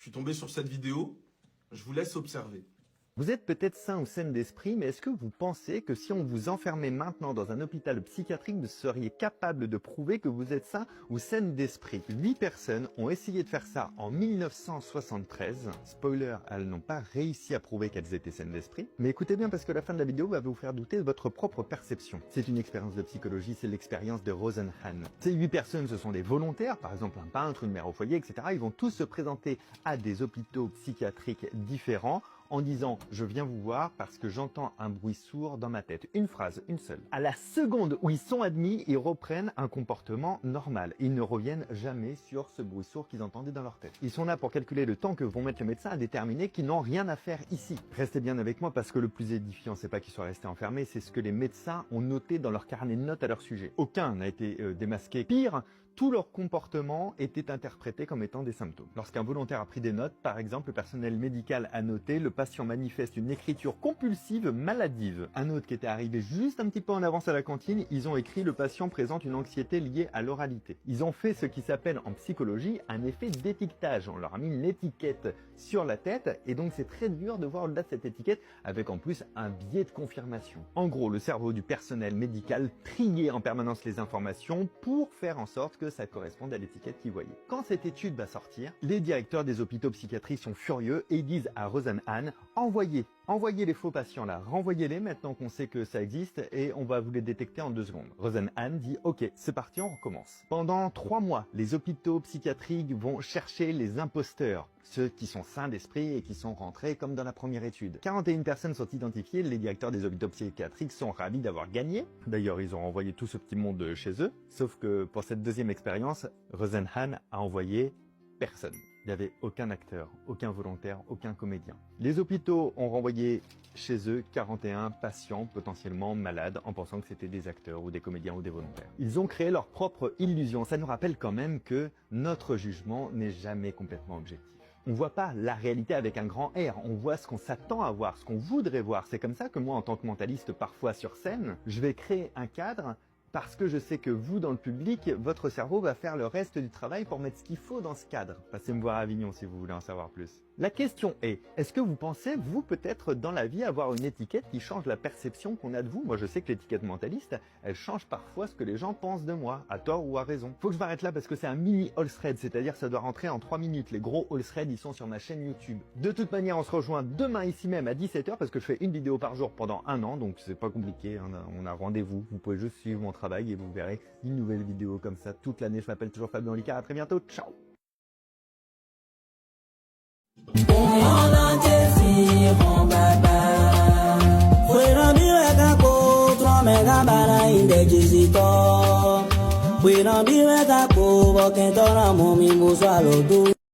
suis tombé sur cette vidéo, je vous laisse observer. Vous êtes peut-être sain ou saine d'esprit, mais est-ce que vous pensez que si on vous enfermait maintenant dans un hôpital psychiatrique, vous seriez capable de prouver que vous êtes sain ou saine d'esprit? 8 personnes ont essayé de faire ça en 1973. Spoiler, elles n'ont pas réussi à prouver qu'elles étaient saines d'esprit. Mais écoutez bien parce que la fin de la vidéo va vous faire douter de votre propre perception. C'est une expérience de psychologie, c'est l'expérience de Rosenhan. Ces 8 personnes, ce sont des volontaires, par exemple un peintre, une mère au foyer, etc. Ils vont tous se présenter à des hôpitaux psychiatriques différents en disant « je viens vous voir parce que j'entends un bruit sourd dans ma tête ». Une phrase, une seule. À la seconde où ils sont admis, ils reprennent un comportement normal. Ils ne reviennent jamais sur ce bruit sourd qu'ils entendaient dans leur tête. Ils sont là pour calculer le temps que vont mettre les médecins à déterminer qu'ils n'ont rien à faire ici. Restez bien avec moi parce que le plus édifiant, c'est pas qu'ils soient restés enfermés, c'est ce que les médecins ont noté dans leur carnet de notes à leur sujet. Aucun n'a été démasqué. Pire, tout leur comportement était interprété comme étant des symptômes. Lorsqu'un volontaire a pris des notes, par exemple, le personnel médical a noté « le patient manifeste une écriture compulsive maladive ». Un autre qui était arrivé juste un petit peu en avance à la cantine, ils ont écrit « le patient présente une anxiété liée à l'oralité ». Ils ont fait ce qui s'appelle en psychologie un effet d'étiquetage. On leur a mis une étiquette sur la tête et donc c'est très dur de voir au-delà de cette étiquette avec en plus un biais de confirmation. En gros, le cerveau du personnel médical triait en permanence les informations pour faire en sorte que ça corresponde à l'étiquette qu'ils voyaient. Quand cette étude va sortir, les directeurs des hôpitaux psychiatriques sont furieux et ils disent à Rosenhan « envoyez les faux patients là, renvoyez-les maintenant qu'on sait que ça existe et on va vous les détecter en 2 secondes. » Rosenhan dit « ok, c'est parti, on recommence ». Pendant 3 mois, les hôpitaux psychiatriques vont chercher les imposteurs, ceux qui sont sains d'esprit et qui sont rentrés comme dans la première étude. 41 personnes sont identifiées, les directeurs des hôpitaux psychiatriques sont ravis d'avoir gagné. D'ailleurs, ils ont envoyé tout ce petit monde chez eux, sauf que pour cette deuxième expérience, Rosenhan a envoyé personne. Il n'y avait aucun acteur, aucun volontaire, aucun comédien. Les hôpitaux ont renvoyé chez eux 41 patients potentiellement malades en pensant que c'était des acteurs ou des comédiens ou des volontaires. Ils ont créé leur propre illusion. Ça nous rappelle quand même que notre jugement n'est jamais complètement objectif. On ne voit pas la réalité avec un grand R, on voit ce qu'on s'attend à voir, ce qu'on voudrait voir. C'est comme ça que moi, en tant que mentaliste, parfois sur scène, je vais créer un cadre parce que je sais que vous, dans le public, votre cerveau va faire le reste du travail pour mettre ce qu'il faut dans ce cadre. Passez me voir à Avignon si vous voulez en savoir plus. La question est-ce que vous pensez, vous, peut-être dans la vie, avoir une étiquette qui change la perception qu'on a de vous? Moi, je sais que l'étiquette mentaliste, elle change parfois ce que les gens pensent de moi, à tort ou à raison. Faut que je m'arrête là parce que c'est un mini all thread, c'est-à-dire ça doit rentrer en 3 minutes. Les gros all threads, ils sont sur ma chaîne YouTube. De toute manière, on se rejoint demain ici même à 17 h parce que je fais une vidéo par jour pendant 1 an, donc c'est pas compliqué, hein, on a rendez-vous. Vous pouvez juste suivre mon travail et vous verrez une nouvelle vidéo comme ça toute l'année. Je m'appelle toujours Fabien Olicard, à très bientôt, ciao. We don't be with a